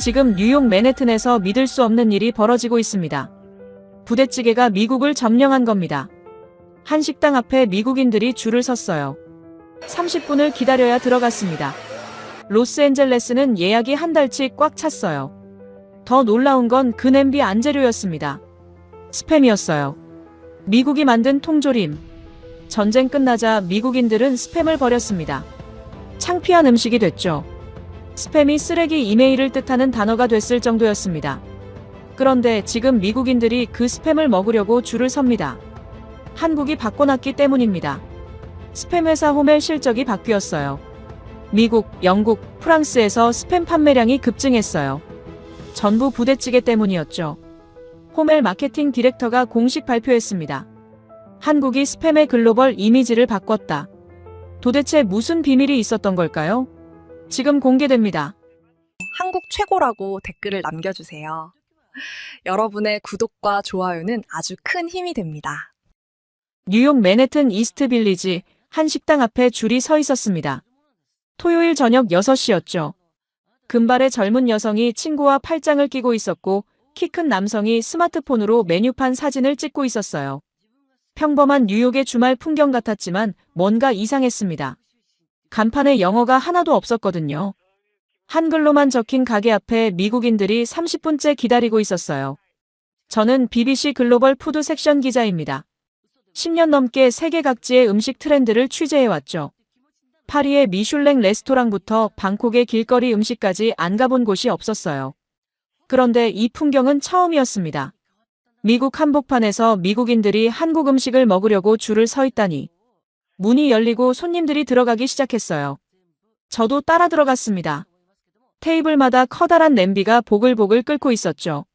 지금 뉴욕 맨해튼에서 믿을 수 없는 일이 벌어지고 있습니다. 부대찌개가 미국을 점령한 겁니다. 한 식당 앞에 미국인들이 줄을 섰어요. 30분을 기다려야 들어갔습니다. 로스앤젤레스는 예약이 한 달치 꽉 찼어요. 더 놀라운 건 그 냄비 안재료였습니다. 스팸이었어요. 미국이 만든 통조림. 전쟁 끝나자 미국인들은 스팸을 버렸습니다. 창피한 음식이 됐죠. 스팸이 쓰레기 이메일을 뜻하는 단어가 됐을 정도였습니다. 그런데 지금 미국인들이 그 스팸을 먹으려고 줄을 섭니다. 한국이 바꿔놨기 때문입니다. 스팸 회사 호멜 실적이 바뀌었어요. 미국, 영국, 프랑스에서 스팸 판매량이 급증했어요. 전부 부대찌개 때문이었죠. 호멜 마케팅 디렉터가 공식 발표했습니다. 한국이 스팸의 글로벌 이미지를 바꿨다. 도대체 무슨 비밀이 있었던 걸까요? 지금 공개됩니다. 한국 최고라고 댓글을 남겨주세요. 여러분의 구독과 좋아요는 아주 큰 힘이 됩니다. 뉴욕 맨해튼 이스트 빌리지 한 식당 앞에 줄이 서 있었습니다. 토요일 저녁 6시였죠. 금발의 젊은 여성이 친구와 팔짱을 끼고 있었고 키 큰 남성이 스마트폰으로 메뉴판 사진을 찍고 있었어요. 평범한 뉴욕의 주말 풍경 같았지만 뭔가 이상했습니다. 간판에 영어가 하나도 없었거든요. 한글로만 적힌 가게 앞에 미국인들이 30분째 기다리고 있었어요. 저는 BBC 글로벌 푸드 섹션 기자입니다. 10년 넘게 세계 각지의 음식 트렌드를 취재해왔죠. 파리의 미슐랭 레스토랑부터 방콕의 길거리 음식까지 안 가본 곳이 없었어요. 그런데 이 풍경은 처음이었습니다. 미국 한복판에서 미국인들이 한국 음식을 먹으려고 줄을 서 있다니. 문이 열리고 손님들이 들어가기 시작했어요. 저도 따라 들어갔습니다. 테이블마다 커다란 냄비가 보글보글 끓고 있었죠.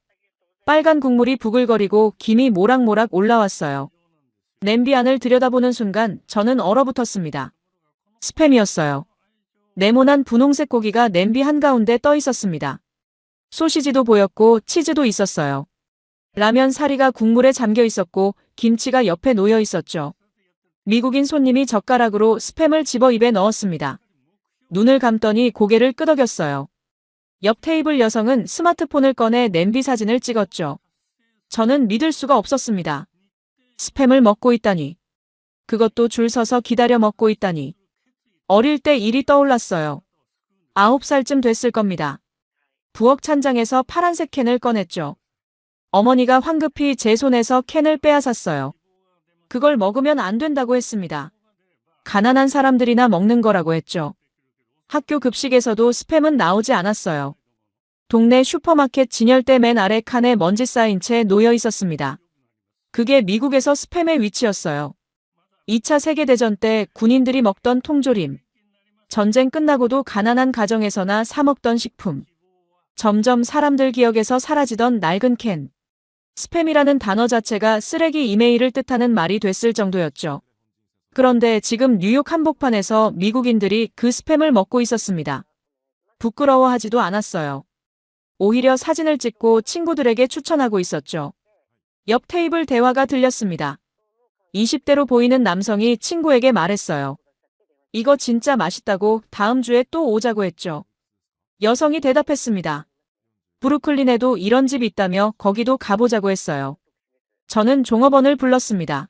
빨간 국물이 부글거리고 김이 모락모락 올라왔어요. 냄비 안을 들여다보는 순간 저는 얼어붙었습니다. 스팸이었어요. 네모난 분홍색 고기가 냄비 한가운데 떠 있었습니다. 소시지도 보였고 치즈도 있었어요. 라면 사리가 국물에 잠겨 있었고 김치가 옆에 놓여 있었죠. 미국인 손님이 젓가락으로 스팸을 집어 입에 넣었습니다. 눈을 감더니 고개를 끄덕였어요. 옆 테이블 여성은 스마트폰을 꺼내 냄비 사진을 찍었죠. 저는 믿을 수가 없었습니다. 스팸을 먹고 있다니. 그것도 줄 서서 기다려 먹고 있다니. 어릴 때 일이 떠올랐어요. 9살쯤 됐을 겁니다. 부엌 찬장에서 파란색 캔을 꺼냈죠. 어머니가 황급히 제 손에서 캔을 빼앗았어요. 그걸 먹으면 안 된다고 했습니다. 가난한 사람들이나 먹는 거라고 했죠. 학교 급식에서도 스팸은 나오지 않았어요. 동네 슈퍼마켓 진열대 맨 아래 칸에 먼지 쌓인 채 놓여 있었습니다. 그게 미국에서 스팸의 위치였어요. 2차 세계대전 때 군인들이 먹던 통조림. 전쟁 끝나고도 가난한 가정에서나 사 먹던 식품. 점점 사람들 기억에서 사라지던 낡은 캔. 스팸이라는 단어 자체가 쓰레기 이메일을 뜻하는 말이 됐을 정도였죠. 그런데 지금 뉴욕 한복판에서 미국인들이 그 스팸을 먹고 있었습니다. 부끄러워하지도 않았어요. 오히려 사진을 찍고 친구들에게 추천하고 있었죠. 옆 테이블 대화가 들렸습니다. 20대로 보이는 남성이 친구에게 말했어요. 이거 진짜 맛있다고 다음 주에 또 오자고 했죠. 여성이 대답했습니다. 브루클린에도 이런 집 있다며 거기도 가보자고 했어요. 저는 종업원을 불렀습니다.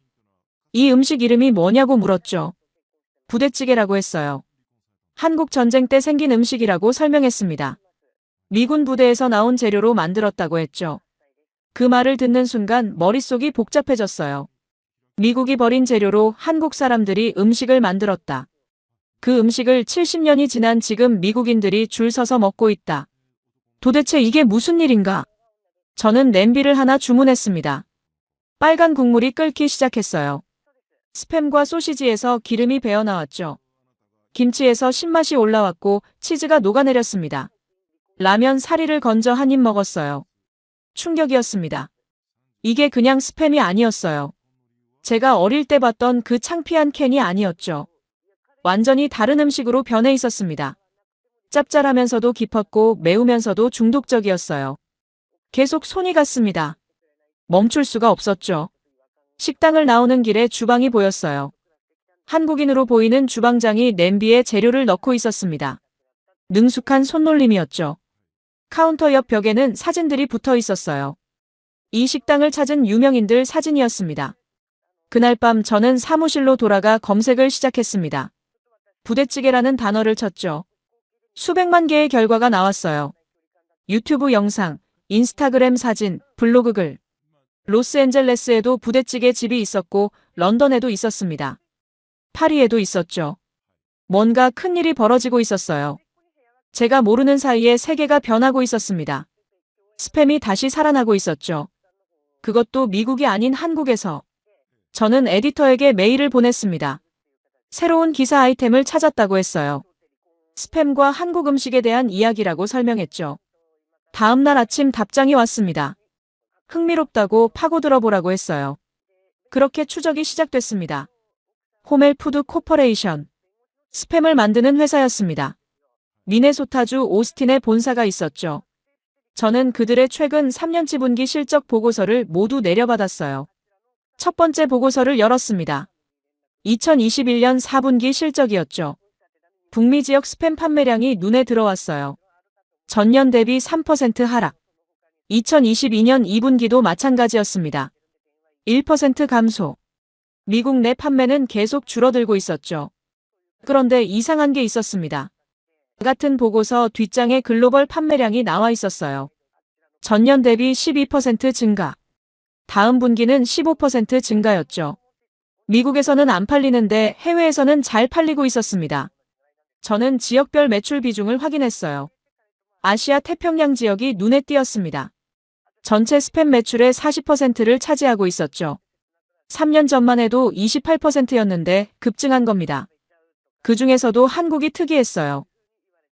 이 음식 이름이 뭐냐고 물었죠. 부대찌개라고 했어요. 한국 전쟁 때 생긴 음식이라고 설명했습니다. 미군 부대에서 나온 재료로 만들었다고 했죠. 그 말을 듣는 순간 머릿속이 복잡해졌어요. 미국이 버린 재료로 한국 사람들이 음식을 만들었다. 그 음식을 70년이 지난 지금 미국인들이 줄 서서 먹고 있다. 도대체 이게 무슨 일인가? 저는 냄비를 하나 주문했습니다. 빨간 국물이 끓기 시작했어요. 스팸과 소시지에서 기름이 배어나왔죠. 김치에서 신맛이 올라왔고 치즈가 녹아내렸습니다. 라면 사리를 건져 한 입 먹었어요. 충격이었습니다. 이게 그냥 스팸이 아니었어요. 제가 어릴 때 봤던 그 창피한 캔이 아니었죠. 완전히 다른 음식으로 변해 있었습니다. 짭짤하면서도 깊었고 매우면서도 중독적이었어요. 계속 손이 갔습니다. 멈출 수가 없었죠. 식당을 나오는 길에 주방이 보였어요. 한국인으로 보이는 주방장이 냄비에 재료를 넣고 있었습니다. 능숙한 손놀림이었죠. 카운터 옆 벽에는 사진들이 붙어 있었어요. 이 식당을 찾은 유명인들 사진이었습니다. 그날 밤 저는 사무실로 돌아가 검색을 시작했습니다. 부대찌개라는 단어를 쳤죠. 수백만 개의 결과가 나왔어요. 유튜브 영상, 인스타그램 사진, 블로그 글. 로스앤젤레스에도 부대찌개 집이 있었고 런던에도 있었습니다. 파리에도 있었죠. 뭔가 큰일이 벌어지고 있었어요. 제가 모르는 사이에 세계가 변하고 있었습니다. 스팸이 다시 살아나고 있었죠. 그것도 미국이 아닌 한국에서. 저는 에디터에게 메일을 보냈습니다. 새로운 기사 아이템을 찾았다고 했어요. 스팸과 한국 음식에 대한 이야기라고 설명했죠. 다음 날 아침 답장이 왔습니다. 흥미롭다고 파고들어보라고 했어요. 그렇게 추적이 시작됐습니다. 호멜 푸드 코퍼레이션. 스팸을 만드는 회사였습니다. 미네소타주 오스틴에 본사가 있었죠. 저는 그들의 최근 3년치 분기 실적 보고서를 모두 내려받았어요. 첫 번째 보고서를 열었습니다. 2021년 4분기 실적이었죠. 북미 지역 스팸 판매량이 눈에 들어왔어요. 전년 대비 3% 하락. 2022년 2분기도 마찬가지였습니다. 1% 감소. 미국 내 판매는 계속 줄어들고 있었죠. 그런데 이상한 게 있었습니다. 같은 보고서 뒷장에 글로벌 판매량이 나와 있었어요. 전년 대비 12% 증가. 다음 분기는 15% 증가였죠. 미국에서는 안 팔리는데 해외에서는 잘 팔리고 있었습니다. 저는 지역별 매출 비중을 확인했어요. 아시아 태평양 지역이 눈에 띄었습니다. 전체 스팸 매출의 40%를 차지하고 있었죠. 3년 전만 해도 28%였는데 급증한 겁니다. 그 중에서도 한국이 특이했어요.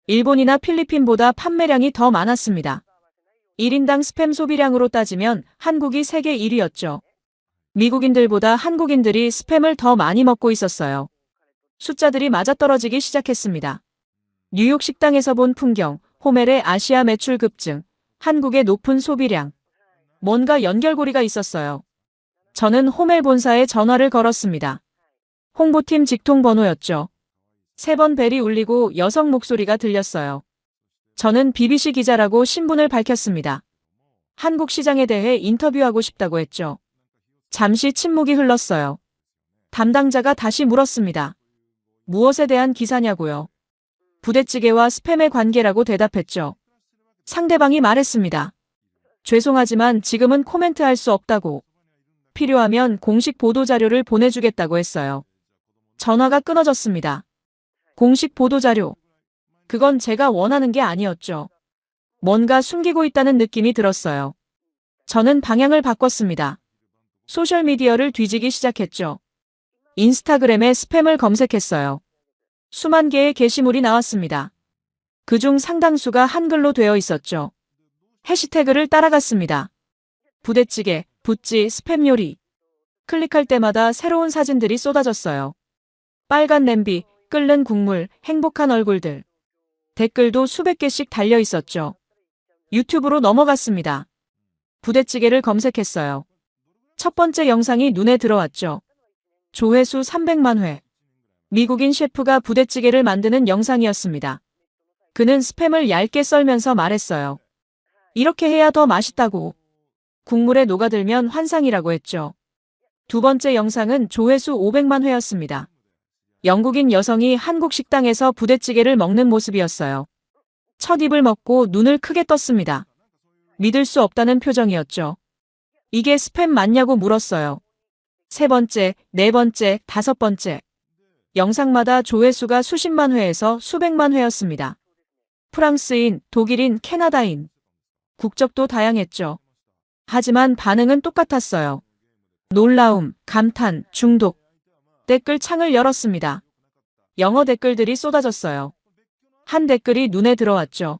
일본이나 필리핀보다 판매량이 더 많았습니다. 1인당 스팸 소비량으로 따지면 한국이 세계 1위였죠. 미국인들보다 한국인들이 스팸을 더 많이 먹고 있었어요. 숫자들이 맞아떨어지기 시작했습니다. 뉴욕 식당에서 본 풍경, 호멜의 아시아 매출 급증, 한국의 높은 소비량. 뭔가 연결고리가 있었어요. 저는 호멜 본사에 전화를 걸었습니다. 홍보팀 직통 번호였죠. 3번 벨이 울리고 여성 목소리가 들렸어요. 저는 BBC 기자라고 신분을 밝혔습니다. 한국 시장에 대해 인터뷰하고 싶다고 했죠. 잠시 침묵이 흘렀어요. 담당자가 다시 물었습니다. 무엇에 대한 기사냐고요? 부대찌개와 스팸의 관계라고 대답했죠. 상대방이 말했습니다. 죄송하지만 지금은 코멘트할 수 없다고. 필요하면 공식 보도자료를 보내주겠다고 했어요. 전화가 끊어졌습니다. 공식 보도자료. 그건 제가 원하는 게 아니었죠. 뭔가 숨기고 있다는 느낌이 들었어요. 저는 방향을 바꿨습니다. 소셜미디어를 뒤지기 시작했죠. 인스타그램에 스팸을 검색했어요. 수만 개의 게시물이 나왔습니다. 그중 상당수가 한글로 되어 있었죠. 해시태그를 따라갔습니다. 부대찌개, 부찌, 스팸 요리. 클릭할 때마다 새로운 사진들이 쏟아졌어요. 빨간 냄비, 끓는 국물, 행복한 얼굴들. 댓글도 수백 개씩 달려 있었죠. 유튜브로 넘어갔습니다. 부대찌개를 검색했어요. 첫 번째 영상이 눈에 들어왔죠. 조회수 300만 회. 미국인 셰프가 부대찌개를 만드는 영상이었습니다. 그는 스팸을 얇게 썰면서 말했어요. 이렇게 해야 더 맛있다고. 국물에 녹아들면 환상이라고 했죠. 두 번째 영상은 조회수 500만 회였습니다. 영국인 여성이 한국 식당에서 부대찌개를 먹는 모습이었어요. 첫 입을 먹고 눈을 크게 떴습니다. 믿을 수 없다는 표정이었죠. 이게 스팸 맞냐고 물었어요. 세 번째, 네 번째, 다섯 번째. 영상마다 조회수가 수십만 회에서 수백만 회였습니다. 프랑스인, 독일인, 캐나다인. 국적도 다양했죠. 하지만 반응은 똑같았어요. 놀라움, 감탄, 중독. 댓글 창을 열었습니다. 영어 댓글들이 쏟아졌어요. 한 댓글이 눈에 들어왔죠.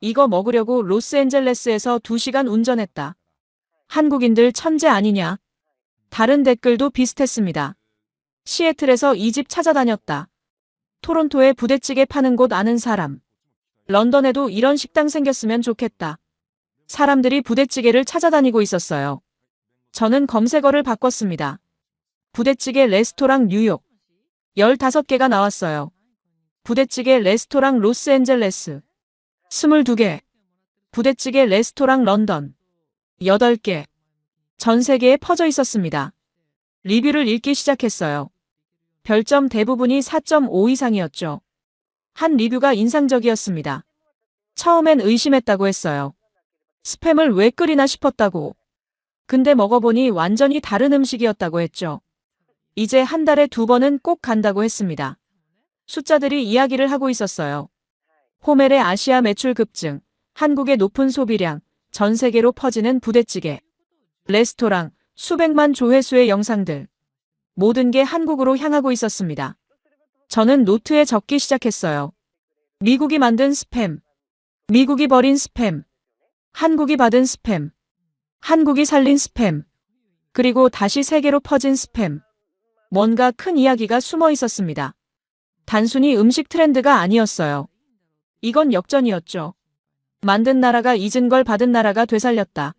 이거 먹으려고 로스앤젤레스에서 2시간 운전했다. 한국인들 천재 아니냐? 다른 댓글도 비슷했습니다. 시애틀에서 이 집 찾아다녔다. 토론토에 부대찌개 파는 곳 아는 사람. 런던에도 이런 식당 생겼으면 좋겠다. 사람들이 부대찌개를 찾아다니고 있었어요. 저는 검색어를 바꿨습니다. 부대찌개 레스토랑 뉴욕. 15개가 나왔어요. 부대찌개 레스토랑 로스앤젤레스. 22개. 부대찌개 레스토랑 런던. 8개. 전 세계에 퍼져 있었습니다. 리뷰를 읽기 시작했어요. 별점 대부분이 4.5 이상이었죠. 한 리뷰가 인상적이었습니다. 처음엔 의심했다고 했어요. 스팸을 왜 끓이나 싶었다고. 근데 먹어보니 완전히 다른 음식이었다고 했죠. 이제 한 달에 2번은 꼭 간다고 했습니다. 숫자들이 이야기를 하고 있었어요. 호멜의 아시아 매출 급증, 한국의 높은 소비량, 전 세계로 퍼지는 부대찌개, 레스토랑, 수백만 조회수의 영상들. 모든 게 한국으로 향하고 있었습니다. 저는 노트에 적기 시작했어요. 미국이 만든 스팸, 미국이 버린 스팸, 한국이 받은 스팸, 한국이 살린 스팸, 그리고 다시 세계로 퍼진 스팸. 뭔가 큰 이야기가 숨어 있었습니다. 단순히 음식 트렌드가 아니었어요. 이건 역전이었죠. 만든 나라가 잊은 걸 받은 나라가 되살렸다.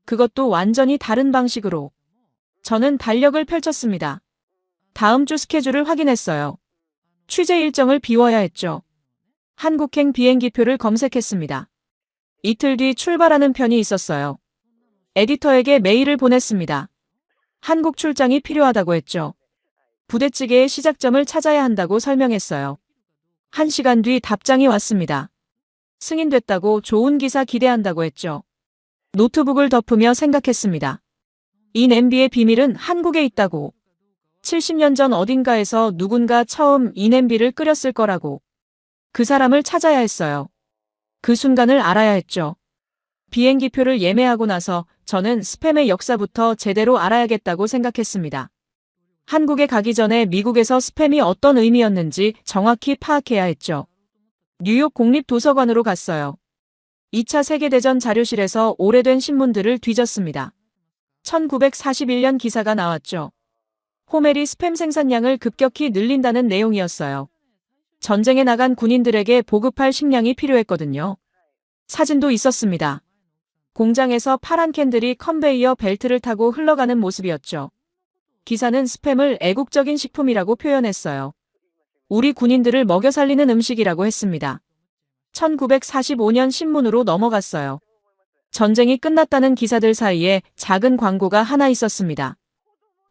그것도 완전히 다른 방식으로. 저는 달력을 펼쳤습니다. 다음 주 스케줄을 확인했어요. 취재 일정을 비워야 했죠. 한국행 비행기표를 검색했습니다. 이틀 뒤 출발하는 편이 있었어요. 에디터에게 메일을 보냈습니다. 한국 출장이 필요하다고 했죠. 부대찌개의 시작점을 찾아야 한다고 설명했어요. 1시간 뒤 답장이 왔습니다. 승인됐다고, 좋은 기사 기대한다고 했죠. 노트북을 덮으며 생각했습니다. 이 냄비의 비밀은 한국에 있다고. 70년 전 어딘가에서 누군가 처음 이 냄비를 끓였을 거라고. 그 사람을 찾아야 했어요. 그 순간을 알아야 했죠. 비행기표를 예매하고 나서 저는 스팸의 역사부터 제대로 알아야겠다고 생각했습니다. 한국에 가기 전에 미국에서 스팸이 어떤 의미였는지 정확히 파악해야 했죠. 뉴욕 국립도서관으로 갔어요. 2차 세계대전 자료실에서 오래된 신문들을 뒤졌습니다. 1941년 기사가 나왔죠. 호멜이 스팸 생산량을 급격히 늘린다는 내용이었어요. 전쟁에 나간 군인들에게 보급할 식량이 필요했거든요. 사진도 있었습니다. 공장에서 파란 캔들이 컨베이어 벨트를 타고 흘러가는 모습이었죠. 기사는 스팸을 애국적인 식품이라고 표현했어요. 우리 군인들을 먹여 살리는 음식이라고 했습니다. 1945년 신문으로 넘어갔어요. 전쟁이 끝났다는 기사들 사이에 작은 광고가 하나 있었습니다.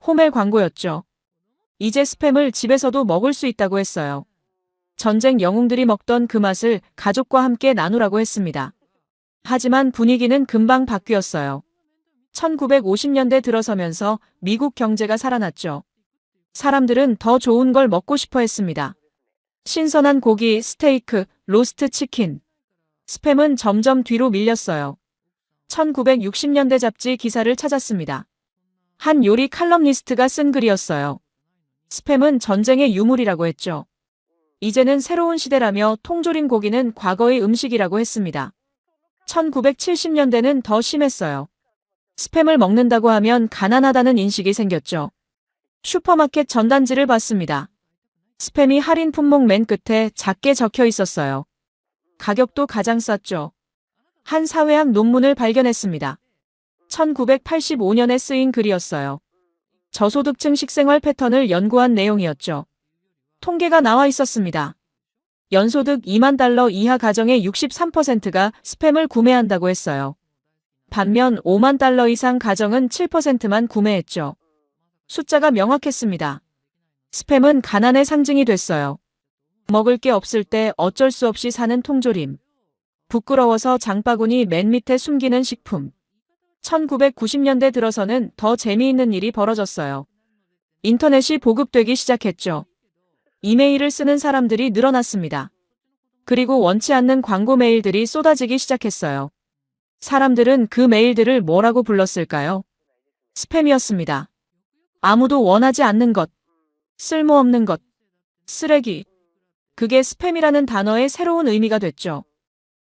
호멜 광고였죠. 이제 스팸을 집에서도 먹을 수 있다고 했어요. 전쟁 영웅들이 먹던 그 맛을 가족과 함께 나누라고 했습니다. 하지만 분위기는 금방 바뀌었어요. 1950년대 들어서면서 미국 경제가 살아났죠. 사람들은 더 좋은 걸 먹고 싶어 했습니다. 신선한 고기, 스테이크, 로스트 치킨. 스팸은 점점 뒤로 밀렸어요. 1960년대 잡지 기사를 찾았습니다. 한 요리 칼럼니스트가 쓴 글이었어요. 스팸은 전쟁의 유물이라고 했죠. 이제는 새로운 시대라며 통조림 고기는 과거의 음식이라고 했습니다. 1970년대는 더 심했어요. 스팸을 먹는다고 하면 가난하다는 인식이 생겼죠. 슈퍼마켓 전단지를 봤습니다. 스팸이 할인 품목 맨 끝에 작게 적혀 있었어요. 가격도 가장 쌌죠. 한 사회학 논문을 발견했습니다. 1985년에 쓰인 글이었어요. 저소득층 식생활 패턴을 연구한 내용이었죠. 통계가 나와 있었습니다. 연소득 2만 달러 이하 가정의 63%가 스팸을 구매한다고 했어요. 반면 5만 달러 이상 가정은 7%만 구매했죠. 숫자가 명확했습니다. 스팸은 가난의 상징이 됐어요. 먹을 게 없을 때 어쩔 수 없이 사는 통조림. 부끄러워서 장바구니 맨 밑에 숨기는 식품. 1990년대 들어서는 더 재미있는 일이 벌어졌어요. 인터넷이 보급되기 시작했죠. 이메일을 쓰는 사람들이 늘어났습니다. 그리고 원치 않는 광고 메일들이 쏟아지기 시작했어요. 사람들은 그 메일들을 뭐라고 불렀을까요? 스팸이었습니다. 아무도 원하지 않는 것, 쓸모없는 것, 쓰레기. 그게 스팸이라는 단어의 새로운 의미가 됐죠.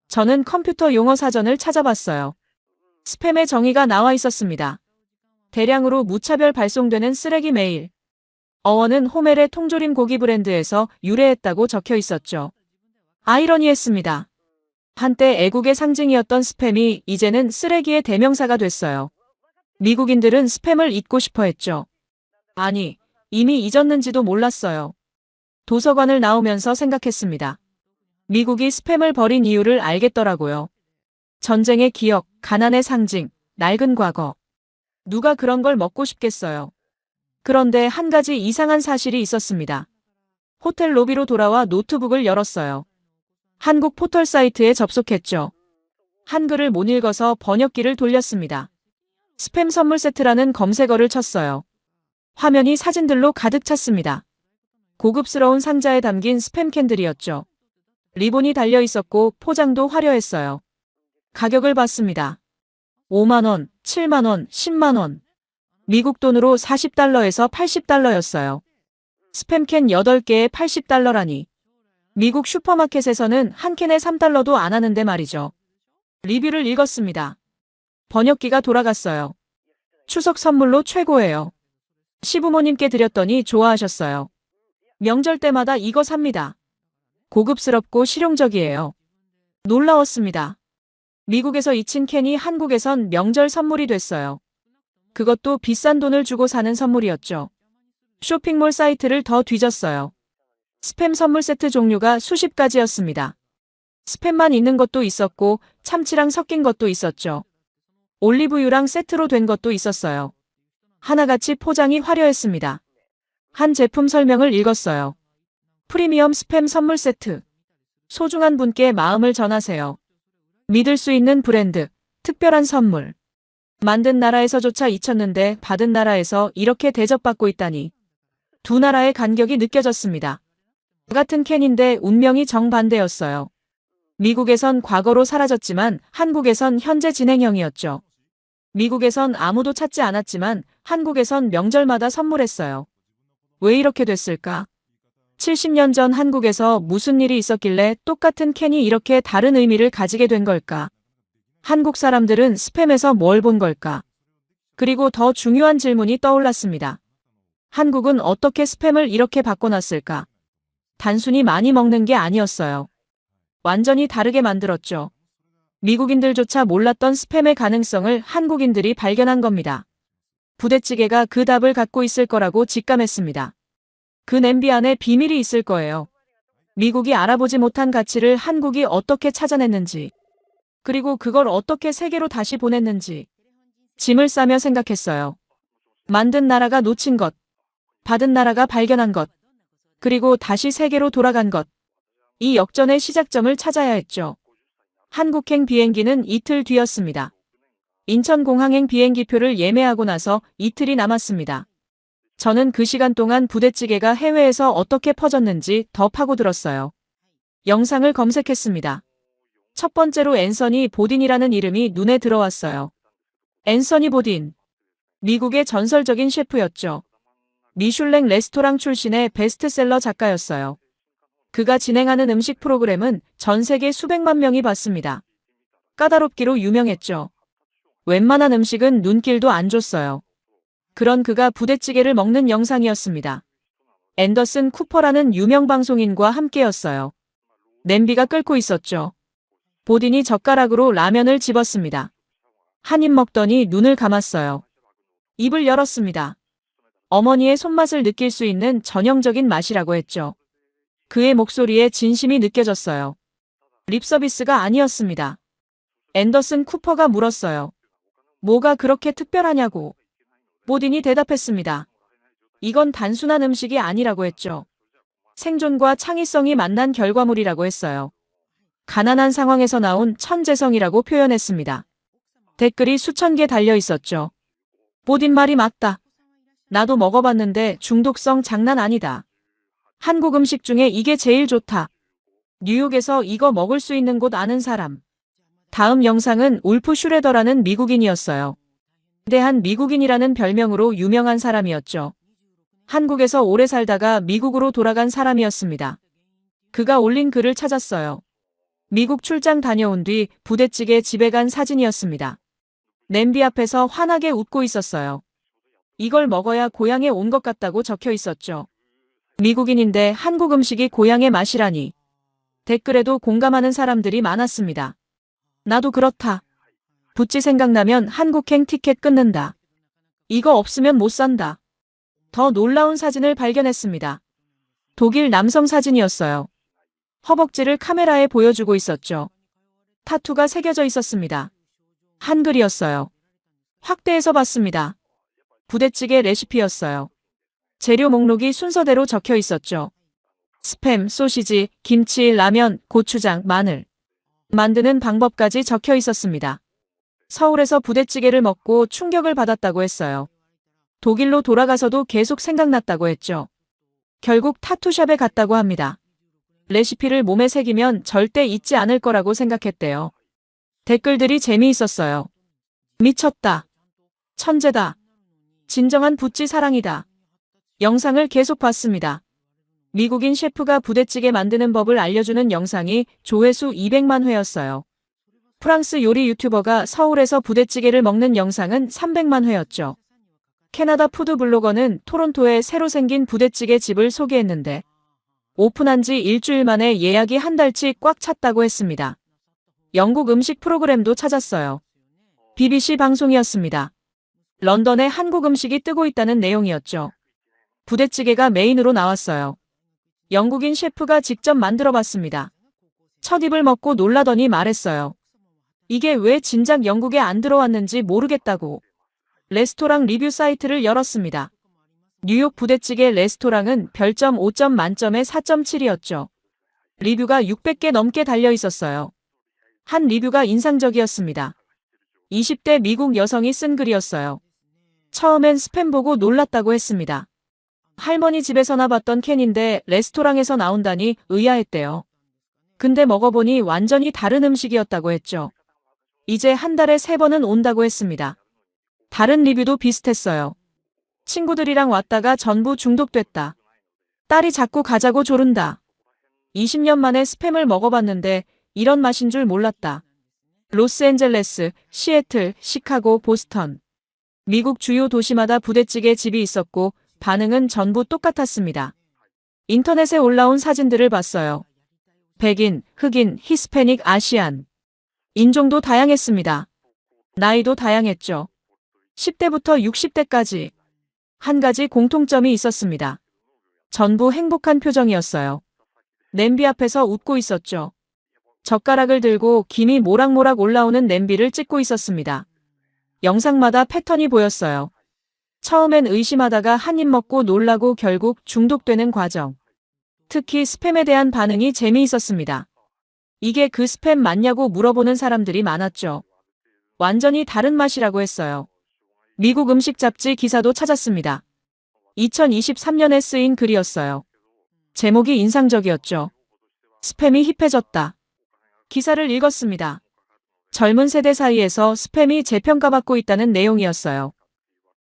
저는 컴퓨터 용어 사전을 찾아봤어요. 스팸의 정의가 나와 있었습니다. 대량으로 무차별 발송되는 쓰레기 메일. 어원은 호멜의 통조림 고기 브랜드에서 유래했다고 적혀 있었죠. 아이러니했습니다. 한때 애국의 상징이었던 스팸이 이제는 쓰레기의 대명사가 됐어요. 미국인들은 스팸을 잊고 싶어 했죠. 아니, 이미 잊었는지도 몰랐어요. 도서관을 나오면서 생각했습니다. 미국이 스팸을 버린 이유를 알겠더라고요. 전쟁의 기억, 가난의 상징, 낡은 과거. 누가 그런 걸 먹고 싶겠어요. 그런데 한 가지 이상한 사실이 있었습니다. 호텔 로비로 돌아와 노트북을 열었어요. 한국 포털 사이트에 접속했죠. 한글을 못 읽어서 번역기를 돌렸습니다. 스팸 선물 세트라는 검색어를 쳤어요. 화면이 사진들로 가득 찼습니다. 고급스러운 상자에 담긴 스팸 캔들이었죠. 리본이 달려 있었고 포장도 화려했어요. 가격을 봤습니다. 5만원, 7만원, 10만원. 미국 돈으로 40달러에서 80달러였어요. 스팸캔 8개에 80달러라니. 미국 슈퍼마켓에서는 한 캔에 3달러도 안 하는데 말이죠. 리뷰를 읽었습니다. 번역기가 돌아갔어요. 추석 선물로 최고예요. 시부모님께 드렸더니 좋아하셨어요. 명절 때마다 이거 삽니다. 고급스럽고 실용적이에요. 놀라웠습니다. 미국에서 잊힌 캔이 한국에선 명절 선물이 됐어요. 그것도 비싼 돈을 주고 사는 선물이었죠. 쇼핑몰 사이트를 더 뒤졌어요. 스팸 선물 세트 종류가 수십 가지였습니다. 스팸만 있는 것도 있었고 참치랑 섞인 것도 있었죠. 올리브유랑 세트로 된 것도 있었어요. 하나같이 포장이 화려했습니다. 한 제품 설명을 읽었어요. 프리미엄 스팸 선물 세트. 소중한 분께 마음을 전하세요. 믿을 수 있는 브랜드, 특별한 선물. 만든 나라에서조차 잊혔는데 받은 나라에서 이렇게 대접받고 있다니. 두 나라의 간격이 느껴졌습니다. 같은 캔인데 운명이 정반대였어요. 미국에선 과거로 사라졌지만 한국에선 현재 진행형이었죠. 미국에선 아무도 찾지 않았지만 한국에선 명절마다 선물했어요. 왜 이렇게 됐을까? 70년 전 한국에서 무슨 일이 있었길래 똑같은 캔이 이렇게 다른 의미를 가지게 된 걸까? 한국 사람들은 스팸에서 뭘 본 걸까? 그리고 더 중요한 질문이 떠올랐습니다. 한국은 어떻게 스팸을 이렇게 바꿔놨을까? 단순히 많이 먹는 게 아니었어요. 완전히 다르게 만들었죠. 미국인들조차 몰랐던 스팸의 가능성을 한국인들이 발견한 겁니다. 부대찌개가 그 답을 갖고 있을 거라고 직감했습니다. 그 냄비 안에 비밀이 있을 거예요. 미국이 알아보지 못한 가치를 한국이 어떻게 찾아냈는지, 그리고 그걸 어떻게 세계로 다시 보냈는지 짐을 싸며 생각했어요. 만든 나라가 놓친 것, 받은 나라가 발견한 것, 그리고 다시 세계로 돌아간 것. 이 역전의 시작점을 찾아야 했죠. 한국행 비행기는 이틀 뒤였습니다. 인천공항행 비행기표를 예매하고 나서 이틀이 남았습니다. 저는 그 시간 동안 부대찌개가 해외에서 어떻게 퍼졌는지 더 파고들었어요. 영상을 검색했습니다. 첫 번째로 앤서니 보딘이라는 이름이 눈에 들어왔어요. 앤서니 보딘. 미국의 전설적인 셰프였죠. 미슐랭 레스토랑 출신의 베스트셀러 작가였어요. 그가 진행하는 음식 프로그램은 전 세계 수백만 명이 봤습니다. 까다롭기로 유명했죠. 웬만한 음식은 눈길도 안 줬어요. 그런 그가 부대찌개를 먹는 영상이었습니다. 앤더슨 쿠퍼라는 유명 방송인과 함께였어요. 냄비가 끓고 있었죠. 보딘이 젓가락으로 라면을 집었습니다. 한 입 먹더니 눈을 감았어요. 입을 열었습니다. 어머니의 손맛을 느낄 수 있는 전형적인 맛이라고 했죠. 그의 목소리에 진심이 느껴졌어요. 립서비스가 아니었습니다. 앤더슨 쿠퍼가 물었어요. 뭐가 그렇게 특별하냐고. 보딘이 대답했습니다. 이건 단순한 음식이 아니라고 했죠. 생존과 창의성이 만난 결과물이라고 했어요. 가난한 상황에서 나온 천재성이라고 표현했습니다. 댓글이 수천 개 달려 있었죠. 보딘 말이 맞다. 나도 먹어봤는데 중독성 장난 아니다. 한국 음식 중에 이게 제일 좋다. 뉴욕에서 이거 먹을 수 있는 곳 아는 사람. 다음 영상은 울프 슈레더라는 미국인이었어요. 대한 미국인이라는 별명으로 유명한 사람이었죠. 한국에서 오래 살다가 미국으로 돌아간 사람이었습니다. 그가 올린 글을 찾았어요. 미국 출장 다녀온 뒤 부대찌개 집에 간 사진이었습니다. 냄비 앞에서 환하게 웃고 있었어요. 이걸 먹어야 고향에 온 것 같다고 적혀 있었죠. 미국인인데 한국 음식이 고향의 맛이라니. 댓글에도 공감하는 사람들이 많았습니다. 나도 그렇다. 부찌 생각나면 한국행 티켓 끊는다. 이거 없으면 못 산다. 더 놀라운 사진을 발견했습니다. 독일 남성 사진이었어요. 허벅지를 카메라에 보여주고 있었죠. 타투가 새겨져 있었습니다. 한글이었어요. 확대해서 봤습니다. 부대찌개 레시피였어요. 재료 목록이 순서대로 적혀 있었죠. 스팸, 소시지, 김치, 라면, 고추장, 마늘. 만드는 방법까지 적혀 있었습니다. 서울에서 부대찌개를 먹고 충격을 받았다고 했어요. 독일로 돌아가서도 계속 생각났다고 했죠. 결국 타투샵에 갔다고 합니다. 레시피를 몸에 새기면 절대 잊지 않을 거라고 생각했대요. 댓글들이 재미있었어요. 미쳤다. 천재다. 진정한 부찌 사랑이다. 영상을 계속 봤습니다. 미국인 셰프가 부대찌개 만드는 법을 알려주는 영상이 조회수 200만 회였어요. 프랑스 요리 유튜버가 서울에서 부대찌개를 먹는 영상은 300만 회였죠. 캐나다 푸드 블로거는 토론토에 새로 생긴 부대찌개 집을 소개했는데 오픈한 지 일주일 만에 예약이 한 달치 꽉 찼다고 했습니다. 영국 음식 프로그램도 찾았어요. BBC 방송이었습니다. 런던에 한국 음식이 뜨고 있다는 내용이었죠. 부대찌개가 메인으로 나왔어요. 영국인 셰프가 직접 만들어 봤습니다. 첫 입을 먹고 놀라더니 말했어요. 이게 왜 진작 영국에 안 들어왔는지 모르겠다고. 레스토랑 리뷰 사이트를 열었습니다. 뉴욕 부대찌개 레스토랑은 별점 5점 만점에 4.7이었죠. 리뷰가 600개 넘게 달려 있었어요. 한 리뷰가 인상적이었습니다. 20대 미국 여성이 쓴 글이었어요. 처음엔 스팸 보고 놀랐다고 했습니다. 할머니 집에서나 봤던 캔인데 레스토랑에서 나온다니 의아했대요. 근데 먹어보니 완전히 다른 음식이었다고 했죠. 이제 한 달에 3번은 온다고 했습니다. 다른 리뷰도 비슷했어요. 친구들이랑 왔다가 전부 중독됐다. 딸이 자꾸 가자고 조른다. 20년 만에 스팸을 먹어봤는데 이런 맛인 줄 몰랐다. 로스앤젤레스, 시애틀, 시카고, 보스턴. 미국 주요 도시마다 부대찌개 집이 있었고 반응은 전부 똑같았습니다. 인터넷에 올라온 사진들을 봤어요. 백인, 흑인, 히스패닉, 아시안. 인종도 다양했습니다. 나이도 다양했죠. 10대부터 60대까지. 한 가지 공통점이 있었습니다. 전부 행복한 표정이었어요. 냄비 앞에서 웃고 있었죠. 젓가락을 들고 김이 모락모락 올라오는 냄비를 찍고 있었습니다. 영상마다 패턴이 보였어요. 처음엔 의심하다가 한 입 먹고 놀라고 결국 중독되는 과정. 특히 스팸에 대한 반응이 재미있었습니다. 이게 그 스팸 맞냐고 물어보는 사람들이 많았죠. 완전히 다른 맛이라고 했어요. 미국 음식 잡지 기사도 찾았습니다. 2023년에 쓰인 글이었어요. 제목이 인상적이었죠. 스팸이 힙해졌다. 기사를 읽었습니다. 젊은 세대 사이에서 스팸이 재평가받고 있다는 내용이었어요.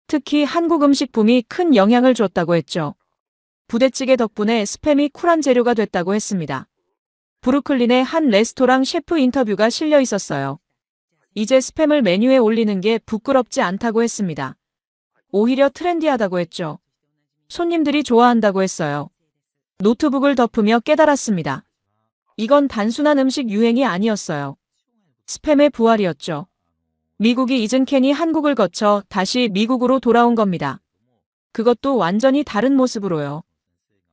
특히 한국 음식 붐이 큰 영향을 줬다고 했죠. 부대찌개 덕분에 스팸이 쿨한 재료가 됐다고 했습니다. 브루클린의 한 레스토랑 셰프 인터뷰가 실려 있었어요. 이제 스팸을 메뉴에 올리는 게 부끄럽지 않다고 했습니다. 오히려 트렌디하다고 했죠. 손님들이 좋아한다고 했어요. 노트북을 덮으며 깨달았습니다. 이건 단순한 음식 유행이 아니었어요. 스팸의 부활이었죠. 미국이 잊은 캔이 한국을 거쳐 다시 미국으로 돌아온 겁니다. 그것도 완전히 다른 모습으로요.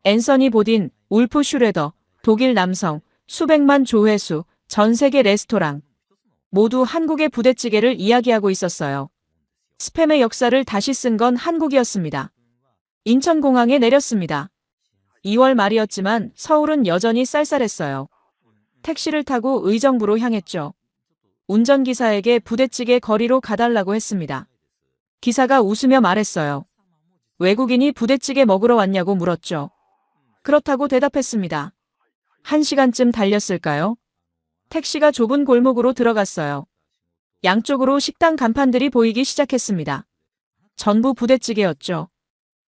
앤서니 보딘, 울프 슈레더, 독일 남성, 수백만 조회수, 전 세계 레스토랑. 모두 한국의 부대찌개를 이야기하고 있었어요. 스팸의 역사를 다시 쓴 건 한국이었습니다. 인천공항에 내렸습니다. 2월 말이었지만 서울은 여전히 쌀쌀했어요. 택시를 타고 의정부로 향했죠. 운전기사에게 부대찌개 거리로 가달라고 했습니다. 기사가 웃으며 말했어요. 외국인이 부대찌개 먹으러 왔냐고 물었죠. 그렇다고 대답했습니다. 1시간쯤 달렸을까요? 택시가 좁은 골목으로 들어갔어요. 양쪽으로 식당 간판들이 보이기 시작했습니다. 전부 부대찌개였죠.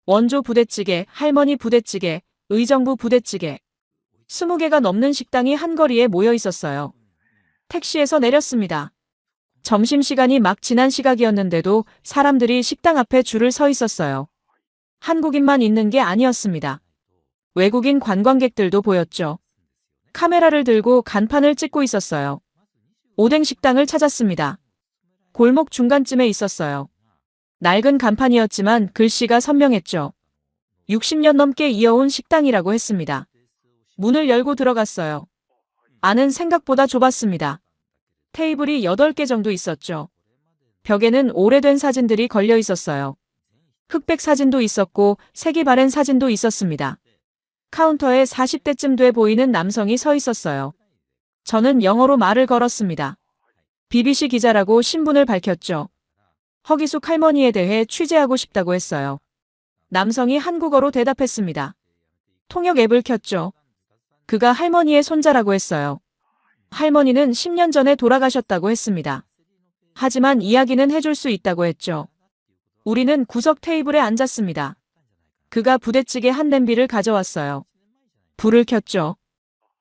원조 부대찌개, 할머니 부대찌개, 의정부 부대찌개. 20개가 넘는 식당이 한거리에 모여 있었어요. 택시에서 내렸습니다. 점심시간이 막 지난 시각이었는데도 사람들이 식당 앞에 줄을 서 있었어요. 한국인만 있는 게 아니었습니다. 외국인 관광객들도 보였죠. 카메라를 들고 간판을 찍고 있었어요. 오뎅 식당을 찾았습니다. 골목 중간쯤에 있었어요. 낡은 간판이었지만 글씨가 선명했죠. 60년 넘게 이어온 식당이라고 했습니다. 문을 열고 들어갔어요. 안은 생각보다 좁았습니다. 테이블이 8개 정도 있었죠. 벽에는 오래된 사진들이 걸려 있었어요. 흑백 사진도 있었고 색이 바랜 사진도 있었습니다. 카운터에 40대쯤 돼 보이는 남성이 서 있었어요. 저는 영어로 말을 걸었습니다. BBC 기자라고 신분을 밝혔죠. 허기숙 할머니에 대해 취재하고 싶다고 했어요. 남성이 한국어로 대답했습니다. 통역 앱을 켰죠. 그가 할머니의 손자라고 했어요. 할머니는 10년 전에 돌아가셨다고 했습니다. 하지만 이야기는 해줄 수 있다고 했죠. 우리는 구석 테이블에 앉았습니다. 그가 부대찌개 한 냄비를 가져왔어요. 불을 켰죠.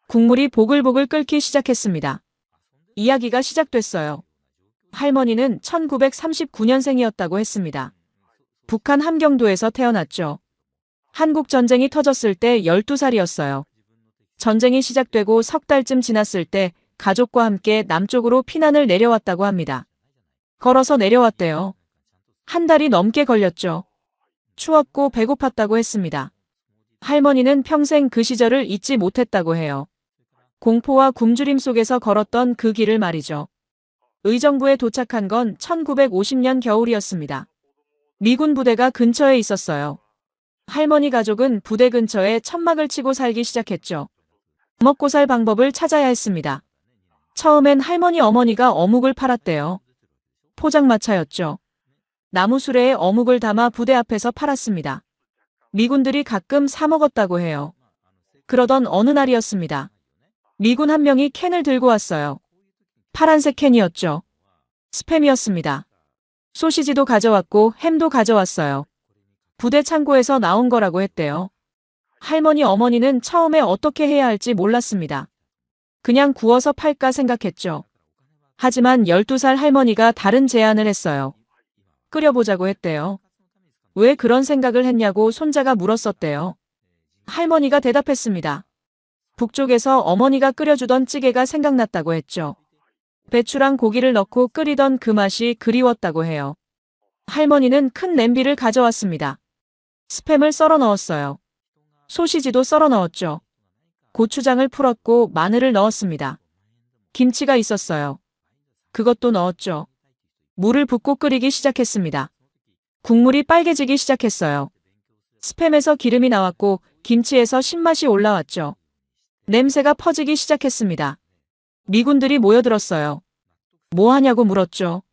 국물이 보글보글 끓기 시작했습니다. 이야기가 시작됐어요. 할머니는 1939년생이었다고 했습니다. 북한 함경도에서 태어났죠. 한국 전쟁이 터졌을 때 12살이었어요. 전쟁이 시작되고 석 달쯤 지났을 때 가족과 함께 남쪽으로 피난을 내려왔다고 합니다. 걸어서 내려왔대요. 한 달이 넘게 걸렸죠. 추웠고 배고팠다고 했습니다. 할머니는 평생 그 시절을 잊지 못했다고 해요. 공포와 굶주림 속에서 걸었던 그 길을 말이죠. 의정부에 도착한 건 1950년 겨울이었습니다. 미군 부대가 근처에 있었어요. 할머니 가족은 부대 근처에 천막을 치고 살기 시작했죠. 먹고 살 방법을 찾아야 했습니다. 처음엔 할머니 어머니가 어묵을 팔았대요. 포장마차였죠. 나무 수레에 어묵을 담아 부대 앞에서 팔았습니다. 미군들이 가끔 사 먹었다고 해요. 그러던 어느 날이었습니다. 미군 한 명이 캔을 들고 왔어요. 파란색 캔이었죠. 스팸이었습니다. 소시지도 가져왔고 햄도 가져왔어요. 부대 창고에서 나온 거라고 했대요. 할머니 어머니는 처음에 어떻게 해야 할지 몰랐습니다. 그냥 구워서 팔까 생각했죠. 하지만 12살 할머니가 다른 제안을 했어요. 끓여보자고 했대요. 왜 그런 생각을 했냐고 손자가 물었었대요. 할머니가 대답했습니다. 북쪽에서 어머니가 끓여주던 찌개가 생각났다고 했죠. 배추랑 고기를 넣고 끓이던 그 맛이 그리웠다고 해요. 할머니는 큰 냄비를 가져왔습니다. 스팸을 썰어 넣었어요. 소시지도 썰어 넣었죠. 고추장을 풀었고 마늘을 넣었습니다. 김치가 있었어요. 그것도 넣었죠. 물을 붓고 끓이기 시작했습니다. 국물이 빨개지기 시작했어요. 스팸에서 기름이 나왔고 김치에서 신맛이 올라왔죠. 냄새가 퍼지기 시작했습니다. 미군들이 모여들었어요. 뭐 하냐고 물었죠.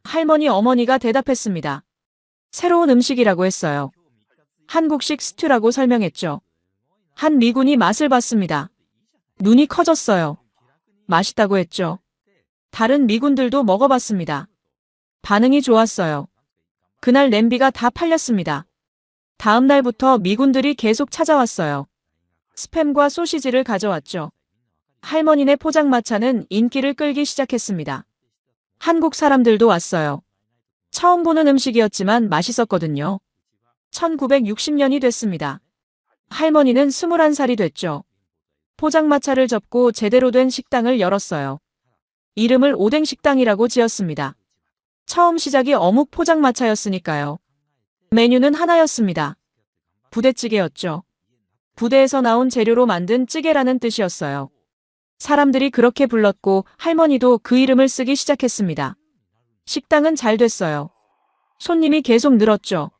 할머니 어머니가 대답했습니다. 새로운 음식이라고 했어요. 한국식 스튜라고 설명했죠. 한 미군이 맛을 봤습니다. 눈이 커졌어요. 맛있다고 했죠. 다른 미군들도 먹어봤습니다. 반응이 좋았어요. 그날 냄비가 다 팔렸습니다. 다음 날부터 미군들이 계속 찾아왔어요. 스팸과 소시지를 가져왔죠. 할머니네 포장마차는 인기를 끌기 시작했습니다. 한국 사람들도 왔어요. 처음 보는 음식이었지만 맛있었거든요. 1960년이 됐습니다. 할머니는 21살이 됐죠. 포장마차를 접고 제대로 된 식당을 열었어요. 이름을 오뎅식당이라고 지었습니다. 처음 시작이 어묵 포장마차였으니까요. 메뉴는 하나였습니다. 부대찌개였죠. 부대에서 나온 재료로 만든 찌개라는 뜻이었어요. 사람들이 그렇게 불렀고 할머니도 그 이름을 쓰기 시작했습니다. 식당은 잘 됐어요. 손님이 계속 늘었죠.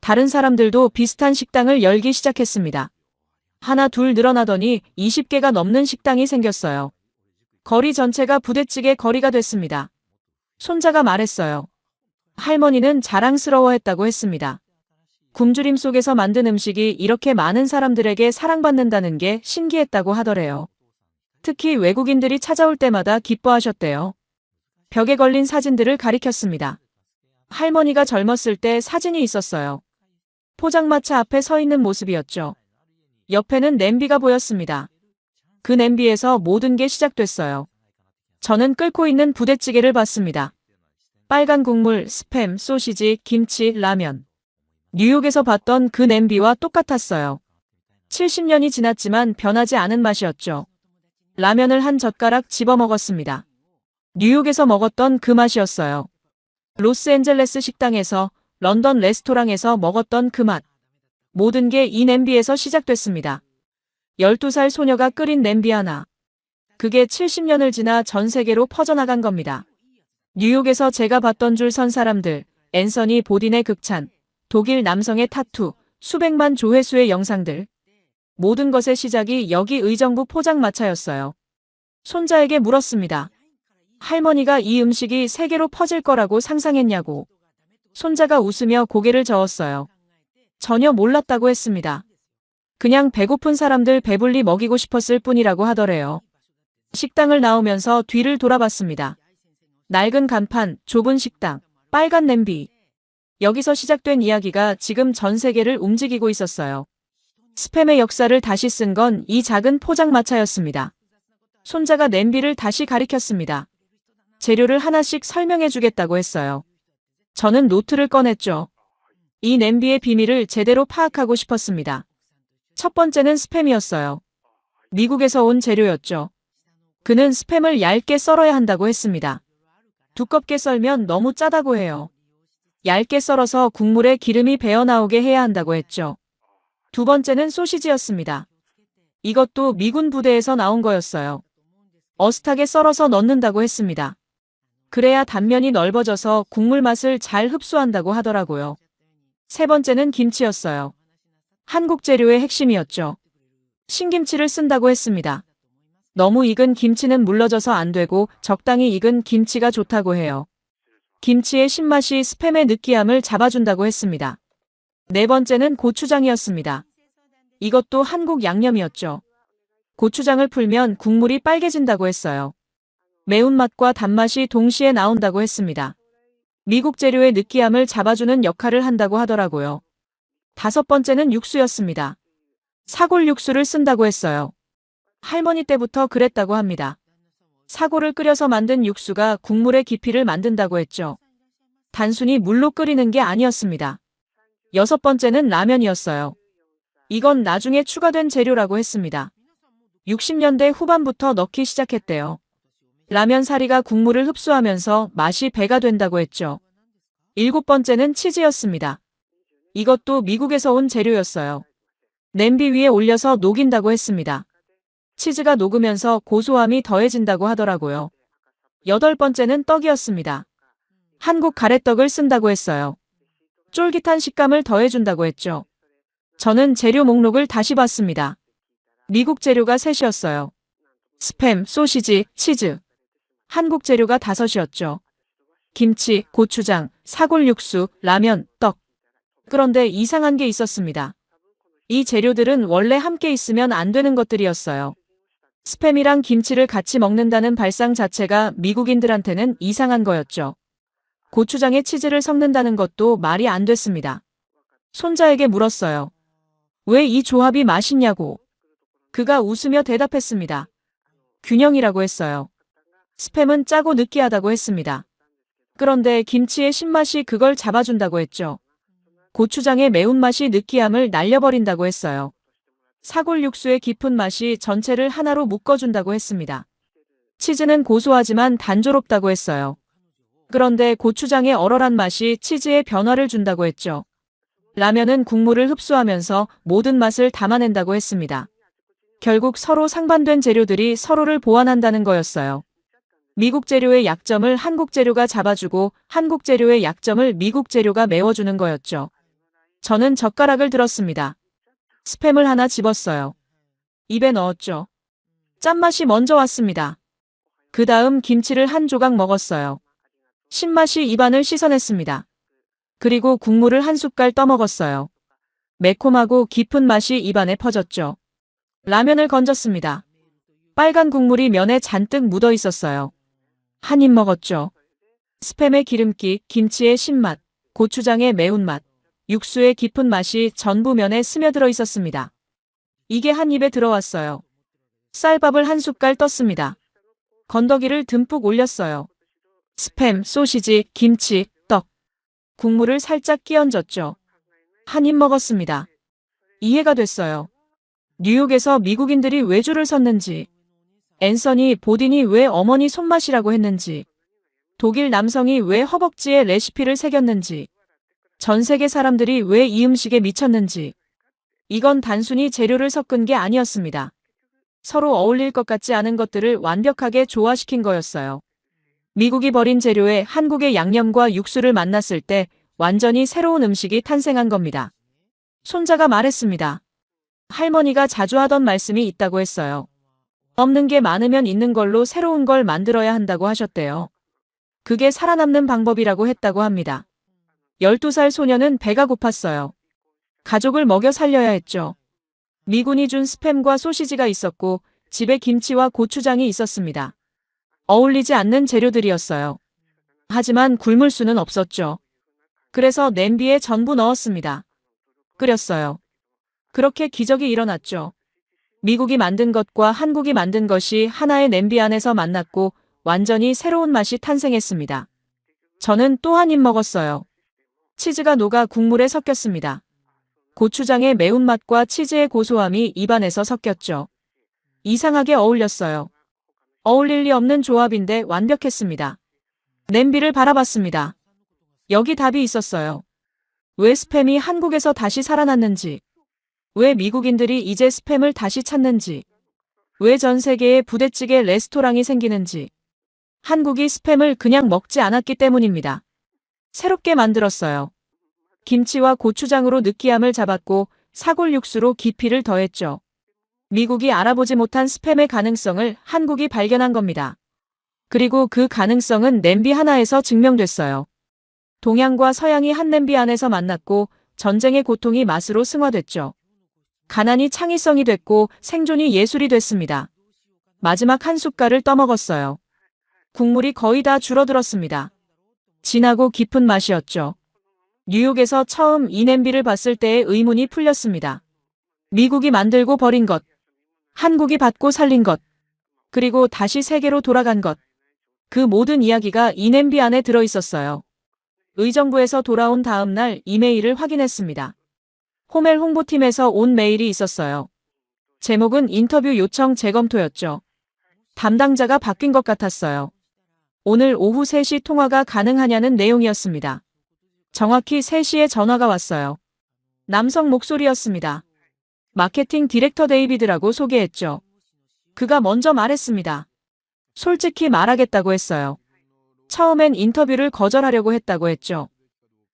다른 사람들도 비슷한 식당을 열기 시작했습니다. 하나 둘 늘어나더니 20개가 넘는 식당이 생겼어요. 거리 전체가 부대찌개 거리가 됐습니다. 손자가 말했어요. 할머니는 자랑스러워했다고 했습니다. 굶주림 속에서 만든 음식이 이렇게 많은 사람들에게 사랑받는다는 게 신기했다고 하더래요. 특히 외국인들이 찾아올 때마다 기뻐하셨대요. 벽에 걸린 사진들을 가리켰습니다. 할머니가 젊었을 때 사진이 있었어요. 포장마차 앞에 서 있는 모습이었죠. 옆에는 냄비가 보였습니다. 그 냄비에서 모든 게 시작됐어요. 저는 끓고 있는 부대찌개를 봤습니다. 빨간 국물, 스팸, 소시지, 김치, 라면. 뉴욕에서 봤던 그 냄비와 똑같았어요. 70년이 지났지만 변하지 않은 맛이었죠. 라면을 한 젓가락 집어 먹었습니다. 뉴욕에서 먹었던 그 맛이었어요. 로스앤젤레스 식당에서, 런던 레스토랑에서 먹었던 그 맛. 모든 게 이 냄비에서 시작됐습니다. 12살 소녀가 끓인 냄비 하나. 그게 70년을 지나 전 세계로 퍼져나간 겁니다. 뉴욕에서 제가 봤던 줄 선 사람들, 앤서니 보딘의 극찬, 독일 남성의 타투, 수백만 조회수의 영상들. 모든 것의 시작이 여기 의정부 포장마차였어요. 손자에게 물었습니다. 할머니가 이 음식이 세계로 퍼질 거라고 상상했냐고. 손자가 웃으며 고개를 저었어요. 전혀 몰랐다고 했습니다. 그냥 배고픈 사람들 배불리 먹이고 싶었을 뿐이라고 하더래요. 식당을 나오면서 뒤를 돌아봤습니다. 낡은 간판, 좁은 식당, 빨간 냄비. 여기서 시작된 이야기가 지금 전 세계를 움직이고 있었어요. 스팸의 역사를 다시 쓴 건 이 작은 포장마차였습니다. 손자가 냄비를 다시 가리켰습니다. 재료를 하나씩 설명해 주겠다고 했어요. 저는 노트를 꺼냈죠. 이 냄비의 비밀을 제대로 파악하고 싶었습니다. 첫 번째는 스팸이었어요. 미국에서 온 재료였죠. 그는 스팸을 얇게 썰어야 한다고 했습니다. 두껍게 썰면 너무 짜다고 해요. 얇게 썰어서 국물에 기름이 배어나오게 해야 한다고 했죠. 두 번째는 소시지였습니다. 이것도 미군 부대에서 나온 거였어요. 어슷하게 썰어서 넣는다고 했습니다. 그래야 단면이 넓어져서 국물 맛을 잘 흡수한다고 하더라고요. 세 번째는 김치였어요. 한국 재료의 핵심이었죠. 신김치를 쓴다고 했습니다. 너무 익은 김치는 물러져서 안 되고 적당히 익은 김치가 좋다고 해요. 김치의 신맛이 스팸의 느끼함을 잡아준다고 했습니다. 네 번째는 고추장이었습니다. 이것도 한국 양념이었죠. 고추장을 풀면 국물이 빨개진다고 했어요. 매운맛과 단맛이 동시에 나온다고 했습니다. 미국 재료의 느끼함을 잡아주는 역할을 한다고 하더라고요. 다섯 번째는 육수였습니다. 사골 육수를 쓴다고 했어요. 할머니 때부터 그랬다고 합니다. 사골을 끓여서 만든 육수가 국물의 깊이를 만든다고 했죠. 단순히 물로 끓이는 게 아니었습니다. 여섯 번째는 라면이었어요. 이건 나중에 추가된 재료라고 했습니다. 60년대 후반부터 넣기 시작했대요. 라면 사리가 국물을 흡수하면서 맛이 배가 된다고 했죠. 일곱 번째는 치즈였습니다. 이것도 미국에서 온 재료였어요. 냄비 위에 올려서 녹인다고 했습니다. 치즈가 녹으면서 고소함이 더해진다고 하더라고요. 여덟 번째는 떡이었습니다. 한국 가래떡을 쓴다고 했어요. 쫄깃한 식감을 더해준다고 했죠. 저는 재료 목록을 다시 봤습니다. 미국 재료가 셋이었어요. 스팸, 소시지, 치즈. 한국 재료가 다섯이었죠. 김치, 고추장, 사골 육수, 라면, 떡. 그런데 이상한 게 있었습니다. 이 재료들은 원래 함께 있으면 안 되는 것들이었어요. 스팸이랑 김치를 같이 먹는다는 발상 자체가 미국인들한테는 이상한 거였죠. 고추장에 치즈를 섞는다는 것도 말이 안 됐습니다. 손자에게 물었어요. 왜 이 조합이 맛있냐고. 그가 웃으며 대답했습니다. 균형이라고 했어요. 스팸은 짜고 느끼하다고 했습니다. 그런데 김치의 신맛이 그걸 잡아준다고 했죠. 고추장의 매운맛이 느끼함을 날려버린다고 했어요. 사골 육수의 깊은 맛이 전체를 하나로 묶어준다고 했습니다. 치즈는 고소하지만 단조롭다고 했어요. 그런데 고추장의 얼얼한 맛이 치즈에 변화를 준다고 했죠. 라면은 국물을 흡수하면서 모든 맛을 담아낸다고 했습니다. 결국 서로 상반된 재료들이 서로를 보완한다는 거였어요. 미국 재료의 약점을 한국 재료가 잡아주고 한국 재료의 약점을 미국 재료가 메워주는 거였죠. 저는 젓가락을 들었습니다. 스팸을 하나 집었어요. 입에 넣었죠. 짠맛이 먼저 왔습니다. 그 다음 김치를 한 조각 먹었어요. 신맛이 입안을 씻어냈습니다. 그리고 국물을 한 숟갈 떠먹었어요. 매콤하고 깊은 맛이 입안에 퍼졌죠. 라면을 건졌습니다. 빨간 국물이 면에 잔뜩 묻어 있었어요. 한 입 먹었죠. 스팸의 기름기, 김치의 신맛, 고추장의 매운맛, 육수의 깊은 맛이 전부 면에 스며들어 있었습니다. 이게 한 입에 들어왔어요. 쌀밥을 한 숟갈 떴습니다. 건더기를 듬뿍 올렸어요. 스팸, 소시지, 김치, 떡. 국물을 살짝 끼얹었죠. 한 입 먹었습니다. 이해가 됐어요. 뉴욕에서 미국인들이 왜 줄을 섰는지, 앤서니 보딘이 왜 어머니 손맛이라고 했는지, 독일 남성이 왜 허벅지에 레시피를 새겼는지, 전 세계 사람들이 왜 이 음식에 미쳤는지. 이건 단순히 재료를 섞은 게 아니었습니다. 서로 어울릴 것 같지 않은 것들을 완벽하게 조화시킨 거였어요. 미국이 버린 재료에 한국의 양념과 육수를 만났을 때 완전히 새로운 음식이 탄생한 겁니다. 손자가 말했습니다. 할머니가 자주 하던 말씀이 있다고 했어요. 없는 게 많으면 있는 걸로 새로운 걸 만들어야 한다고 하셨대요. 그게 살아남는 방법이라고 했다고 합니다. 12살 소녀는 배가 고팠어요. 가족을 먹여 살려야 했죠. 미군이 준 스팸과 소시지가 있었고 집에 김치와 고추장이 있었습니다. 어울리지 않는 재료들이었어요. 하지만 굶을 수는 없었죠. 그래서 냄비에 전부 넣었습니다. 끓였어요. 그렇게 기적이 일어났죠. 미국이 만든 것과 한국이 만든 것이 하나의 냄비 안에서 만났고 완전히 새로운 맛이 탄생했습니다. 저는 또 한 입 먹었어요. 치즈가 녹아 국물에 섞였습니다. 고추장의 매운맛과 치즈의 고소함이 입안에서 섞였죠. 이상하게 어울렸어요. 어울릴 리 없는 조합인데 완벽했습니다. 냄비를 바라봤습니다. 여기 답이 있었어요. 왜 스팸이 한국에서 다시 살아났는지, 왜 미국인들이 이제 스팸을 다시 찾는지, 왜 전 세계에 부대찌개 레스토랑이 생기는지. 한국이 스팸을 그냥 먹지 않았기 때문입니다. 새롭게 만들었어요. 김치와 고추장으로 느끼함을 잡았고 사골 육수로 깊이를 더했죠. 미국이 알아보지 못한 스팸의 가능성을 한국이 발견한 겁니다. 그리고 그 가능성은 냄비 하나에서 증명됐어요. 동양과 서양이 한 냄비 안에서 만났고 전쟁의 고통이 맛으로 승화됐죠. 가난이 창의성이 됐고 생존이 예술이 됐습니다. 마지막 한 숟갈을 떠먹었어요. 국물이 거의 다 줄어들었습니다. 진하고 깊은 맛이었죠. 뉴욕에서 처음 이 냄비를 봤을 때의 의문이 풀렸습니다. 미국이 만들고 버린 것, 한국이 받고 살린 것, 그리고 다시 세계로 돌아간 것. 그 모든 이야기가 이 냄비 안에 들어 있었어요. 의정부에서 돌아온 다음 날 이메일을 확인했습니다. 호멜 홍보팀에서 온 메일이 있었어요. 제목은 인터뷰 요청 재검토였죠. 담당자가 바뀐 것 같았어요. 오늘 오후 3시 통화가 가능하냐는 내용이었습니다. 정확히 3시에 전화가 왔어요. 남성 목소리였습니다. 마케팅 디렉터 데이비드라고 소개했죠. 그가 먼저 말했습니다. 솔직히 말하겠다고 했어요. 처음엔 인터뷰를 거절하려고 했다고 했죠.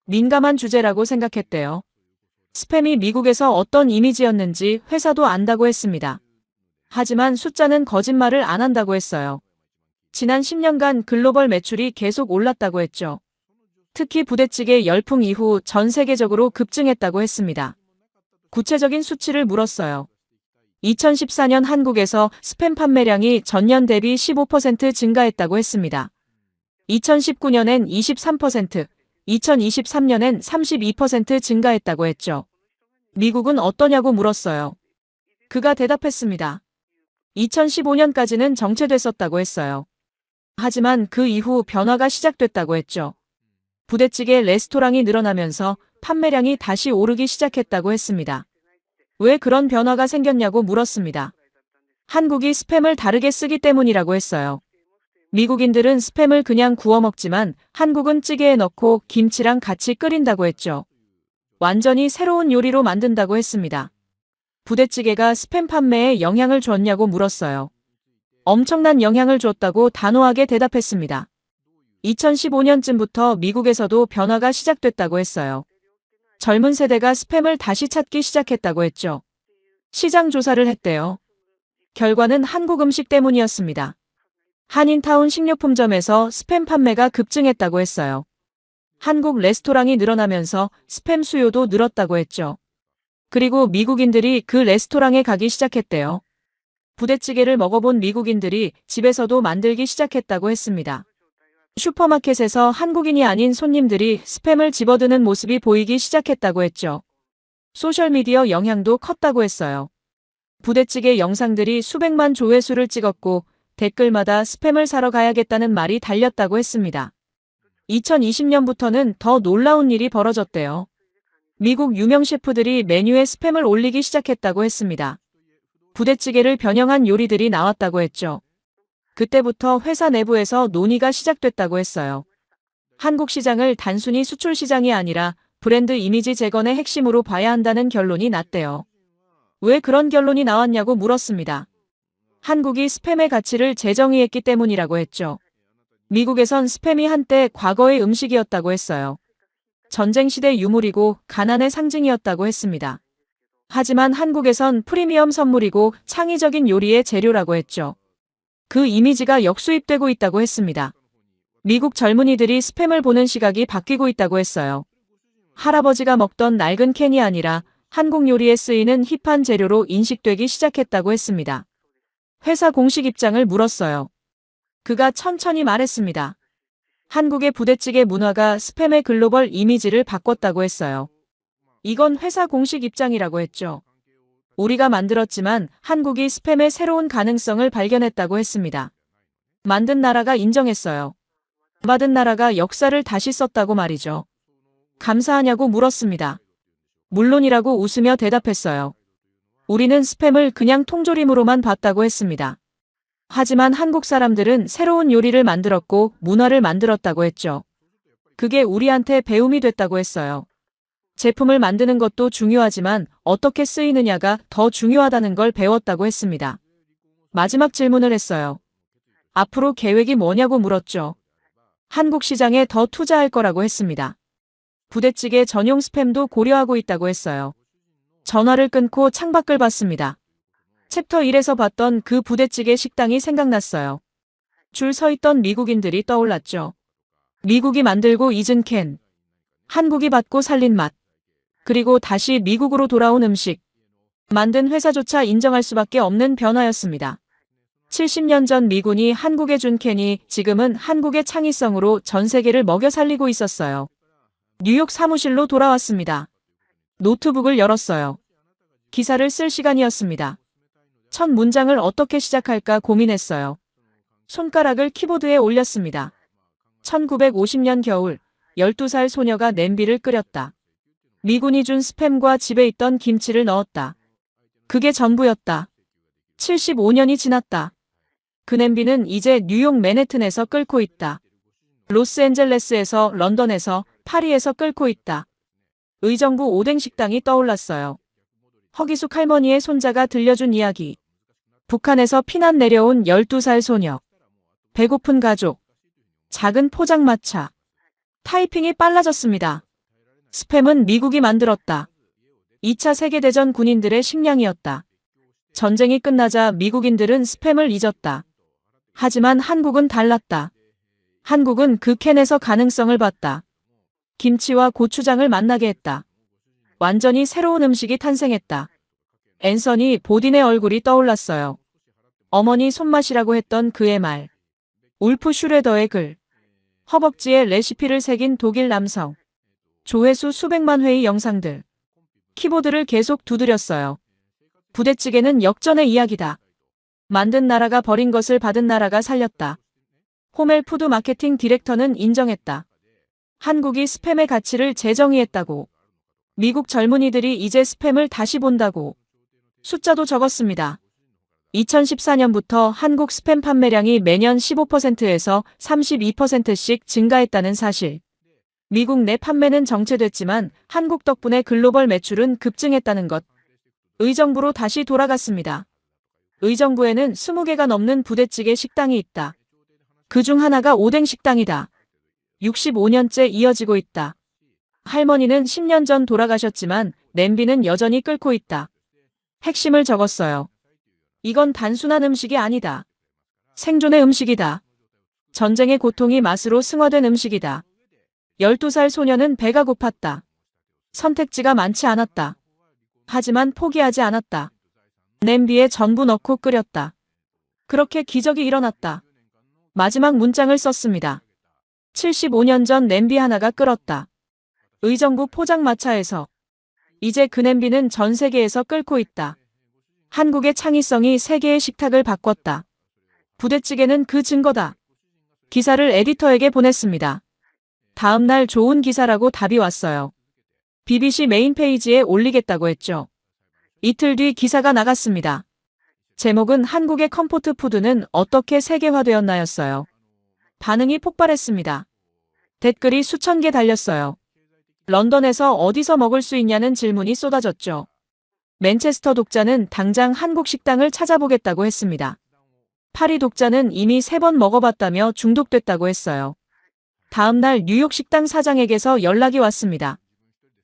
민감한 주제라고 생각했대요. 스팸이 미국에서 어떤 이미지였는지 회사도 안다고 했습니다. 하지만 숫자는 거짓말을 안 한다고 했어요. 지난 10년간 글로벌 매출이 계속 올랐다고 했죠. 특히 부대찌개 열풍 이후 전 세계적으로 급증했다고 했습니다. 구체적인 수치를 물었어요. 2014년 한국에서 스팸 판매량이 전년 대비 15% 증가했다고 했습니다. 2019년엔 23%, 2023년엔 32% 증가했다고 했죠. 미국은 어떠냐고 물었어요. 그가 대답했습니다. 2015년까지는 정체됐었다고 했어요. 하지만 그 이후 변화가 시작됐다고 했죠. 부대찌개 레스토랑이 늘어나면서 판매량이 다시 오르기 시작했다고 했습니다. 왜 그런 변화가 생겼냐고 물었습니다. 한국이 스팸을 다르게 쓰기 때문이라고 했어요. 미국인들은 스팸을 그냥 구워 먹지만 한국은 찌개에 넣고 김치랑 같이 끓인다고 했죠. 완전히 새로운 요리로 만든다고 했습니다. 부대찌개가 스팸 판매에 영향을 줬냐고 물었어요. 엄청난 영향을 줬다고 단호하게 대답했습니다. 2015년쯤부터 미국에서도 변화가 시작됐다고 했어요. 젊은 세대가 스팸을 다시 찾기 시작했다고 했죠. 시장 조사를 했대요. 결과는 한국 음식 때문이었습니다. 한인타운 식료품점에서 스팸 판매가 급증했다고 했어요. 한국 레스토랑이 늘어나면서 스팸 수요도 늘었다고 했죠. 그리고 미국인들이 그 레스토랑에 가기 시작했대요. 부대찌개를 먹어본 미국인들이 집에서도 만들기 시작했다고 했습니다. 슈퍼마켓에서 한국인이 아닌 손님들이 스팸을 집어드는 모습이 보이기 시작했다고 했죠. 소셜미디어 영향도 컸다고 했어요. 부대찌개 영상들이 수백만 조회수를 찍었고 댓글마다 스팸을 사러 가야겠다는 말이 달렸다고 했습니다. 2020년부터는 더 놀라운 일이 벌어졌대요. 미국 유명 셰프들이 메뉴에 스팸을 올리기 시작했다고 했습니다. 부대찌개를 변형한 요리들이 나왔다고 했죠. 그때부터 회사 내부에서 논의가 시작됐다고 했어요. 한국 시장을 단순히 수출 시장이 아니라 브랜드 이미지 재건의 핵심으로 봐야 한다는 결론이 났대요. 왜 그런 결론이 나왔냐고 물었습니다. 한국이 스팸의 가치를 재정의했기 때문이라고 했죠. 미국에선 스팸이 한때 과거의 음식이었다고 했어요. 전쟁 시대 유물이고 가난의 상징이었다고 했습니다. 하지만 한국에선 프리미엄 선물이고 창의적인 요리의 재료라고 했죠. 그 이미지가 역수입되고 있다고 했습니다. 미국 젊은이들이 스팸을 보는 시각이 바뀌고 있다고 했어요. 할아버지가 먹던 낡은 캔이 아니라 한국 요리에 쓰이는 힙한 재료로 인식되기 시작했다고 했습니다. 회사 공식 입장을 물었어요. 그가 천천히 말했습니다. 한국의 부대찌개 문화가 스팸의 글로벌 이미지를 바꿨다고 했어요. 이건 회사 공식 입장이라고 했죠. 우리가 만들었지만 한국이 스팸의 새로운 가능성을 발견했다고 했습니다. 만든 나라가 인정했어요. 받은 나라가 역사를 다시 썼다고 말이죠. 감사하냐고 물었습니다. 물론이라고 웃으며 대답했어요. 우리는 스팸을 그냥 통조림으로만 봤다고 했습니다. 하지만 한국 사람들은 새로운 요리를 만들었고 문화를 만들었다고 했죠. 그게 우리한테 배움이 됐다고 했어요. 제품을 만드는 것도 중요하지만 어떻게 쓰이느냐가 더 중요하다는 걸 배웠다고 했습니다. 마지막 질문을 했어요. 앞으로 계획이 뭐냐고 물었죠. 한국 시장에 더 투자할 거라고 했습니다. 부대찌개 전용 스팸도 고려하고 있다고 했어요. 전화를 끊고 창밖을 봤습니다. 챕터 1에서 봤던 그 부대찌개 식당이 생각났어요. 줄 서 있던 미국인들이 떠올랐죠. 미국이 만들고 잊은 캔. 한국이 받고 살린 맛. 그리고 다시 미국으로 돌아온 음식. 만든 회사조차 인정할 수밖에 없는 변화였습니다. 70년 전 미군이 한국에 준 캔이 지금은 한국의 창의성으로 전 세계를 먹여 살리고 있었어요. 뉴욕 사무실로 돌아왔습니다. 노트북을 열었어요. 기사를 쓸 시간이었습니다. 첫 문장을 어떻게 시작할까 고민했어요. 손가락을 키보드에 올렸습니다. 1950년 겨울, 12살 소녀가 냄비를 끓였다. 미군이 준 스팸과 집에 있던 김치를 넣었다. 그게 전부였다. 75년이 지났다. 그 냄비는 이제 뉴욕 맨해튼에서 끓고 있다. 로스앤젤레스에서, 런던에서, 파리에서 끓고 있다. 의정부 오뎅 식당이 떠올랐어요. 허기숙 할머니의 손자가 들려준 이야기. 북한에서 피난 내려온 12살 소녀. 배고픈 가족. 작은 포장마차. 타이핑이 빨라졌습니다. 스팸은 미국이 만들었다. 2차 세계대전 군인들의 식량이었다. 전쟁이 끝나자 미국인들은 스팸을 잊었다. 하지만 한국은 달랐다. 한국은 그 캔에서 가능성을 봤다. 김치와 고추장을 만나게 했다. 완전히 새로운 음식이 탄생했다. 앤서니 보딘의 얼굴이 떠올랐어요. 어머니 손맛이라고 했던 그의 말. 울프 슈레더의 글. 허벅지에 레시피를 새긴 독일 남성. 조회수 수백만 회의 영상들. 키보드를 계속 두드렸어요. 부대찌개는 역전의 이야기다. 만든 나라가 버린 것을 받은 나라가 살렸다. 호멜 푸드 마케팅 디렉터는 인정했다. 한국이 스팸의 가치를 재정의했다고. 미국 젊은이들이 이제 스팸을 다시 본다고. 숫자도 적었습니다. 2014년부터 한국 스팸 판매량이 매년 15%에서 32%씩 증가했다는 사실. 미국 내 판매는 정체됐지만 한국 덕분에 글로벌 매출은 급증했다는 것. 의정부로 다시 돌아갔습니다. 의정부에는 20개가 넘는 부대찌개 식당이 있다. 그중 하나가 오뎅 식당이다. 65년째 이어지고 있다. 할머니는 10년 전 돌아가셨지만 냄비는 여전히 끓고 있다. 핵심을 적었어요. 이건 단순한 음식이 아니다. 생존의 음식이다. 전쟁의 고통이 맛으로 승화된 음식이다. 12살 소녀는 배가 고팠다. 선택지가 많지 않았다. 하지만 포기하지 않았다. 냄비에 전부 넣고 끓였다. 그렇게 기적이 일어났다. 마지막 문장을 썼습니다. 75년 전 냄비 하나가 끓었다. 의정부 포장마차에서. 이제 그 냄비는 전 세계에서 끓고 있다. 한국의 창의성이 세계의 식탁을 바꿨다. 부대찌개는 그 증거다. 기사를 에디터에게 보냈습니다. 다음 날 좋은 기사라고 답이 왔어요. BBC 메인 페이지에 올리겠다고 했죠. 이틀 뒤 기사가 나갔습니다. 제목은 한국의 컴포트 푸드는 어떻게 세계화되었나였어요. 반응이 폭발했습니다. 댓글이 수천 개 달렸어요. 런던에서 어디서 먹을 수 있냐는 질문이 쏟아졌죠. 맨체스터 독자는 당장 한국 식당을 찾아보겠다고 했습니다. 파리 독자는 이미 3번 먹어봤다며 중독됐다고 했어요. 다음 날 뉴욕 식당 사장에게서 연락이 왔습니다.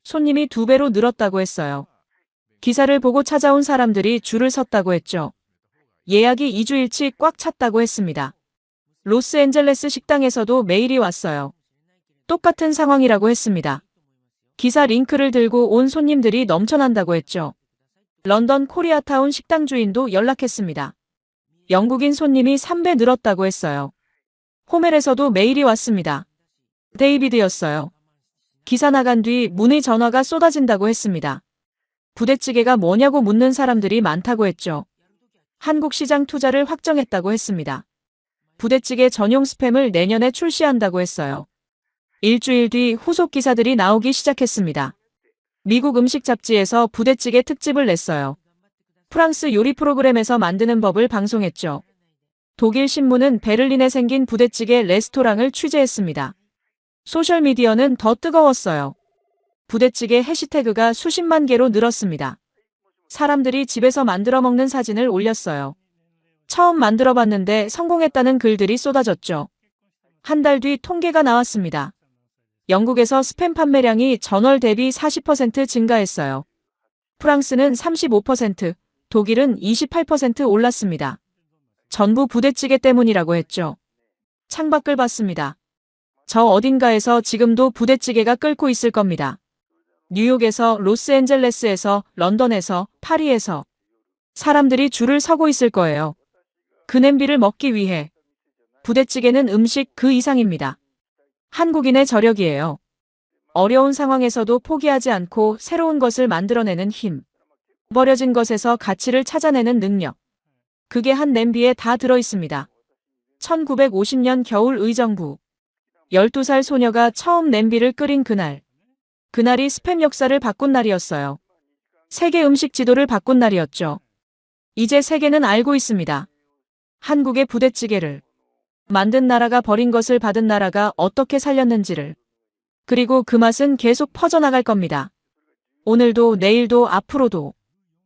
손님이 2배로 늘었다고 했어요. 기사를 보고 찾아온 사람들이 줄을 섰다고 했죠. 예약이 2주일치 꽉 찼다고 했습니다. 로스앤젤레스 식당에서도 메일이 왔어요. 똑같은 상황이라고 했습니다. 기사 링크를 들고 온 손님들이 넘쳐난다고 했죠. 런던 코리아타운 식당 주인도 연락했습니다. 영국인 손님이 3배 늘었다고 했어요. 호멜에서도 메일이 왔습니다. 데이비드였어요. 기사 나간 뒤 문의 전화가 쏟아진다고 했습니다. 부대찌개가 뭐냐고 묻는 사람들이 많다고 했죠. 한국 시장 투자를 확정했다고 했습니다. 부대찌개 전용 스팸을 내년에 출시한다고 했어요. 일주일 뒤 후속 기사들이 나오기 시작했습니다. 미국 음식 잡지에서 부대찌개 특집을 냈어요. 프랑스 요리 프로그램에서 만드는 법을 방송했죠. 독일 신문은 베를린에 생긴 부대찌개 레스토랑을 취재했습니다. 소셜미디어는 더 뜨거웠어요. 부대찌개 해시태그가 수십만 개로 늘었습니다. 사람들이 집에서 만들어 먹는 사진을 올렸어요. 처음 만들어 봤는데 성공했다는 글들이 쏟아졌죠. 한 달 뒤 통계가 나왔습니다. 영국에서 스팸 판매량이 전월 대비 40% 증가했어요. 프랑스는 35%, 독일은 28% 올랐습니다. 전부 부대찌개 때문이라고 했죠. 창밖을 봤습니다. 저 어딘가에서 지금도 부대찌개가 끓고 있을 겁니다. 뉴욕에서, 로스앤젤레스에서, 런던에서, 파리에서 사람들이 줄을 서고 있을 거예요. 그 냄비를 먹기 위해. 부대찌개는 음식 그 이상입니다. 한국인의 저력이에요. 어려운 상황에서도 포기하지 않고 새로운 것을 만들어내는 힘. 버려진 것에서 가치를 찾아내는 능력. 그게 한 냄비에 다 들어있습니다. 1950년 겨울 의정부. 12살 소녀가 처음 냄비를 끓인 그날. 그날이 스팸 역사를 바꾼 날이었어요. 세계 음식 지도를 바꾼 날이었죠. 이제 세계는 알고 있습니다. 한국의 부대찌개를. 만든 나라가 버린 것을 받은 나라가 어떻게 살렸는지를. 그리고 그 맛은 계속 퍼져나갈 겁니다. 오늘도 내일도 앞으로도.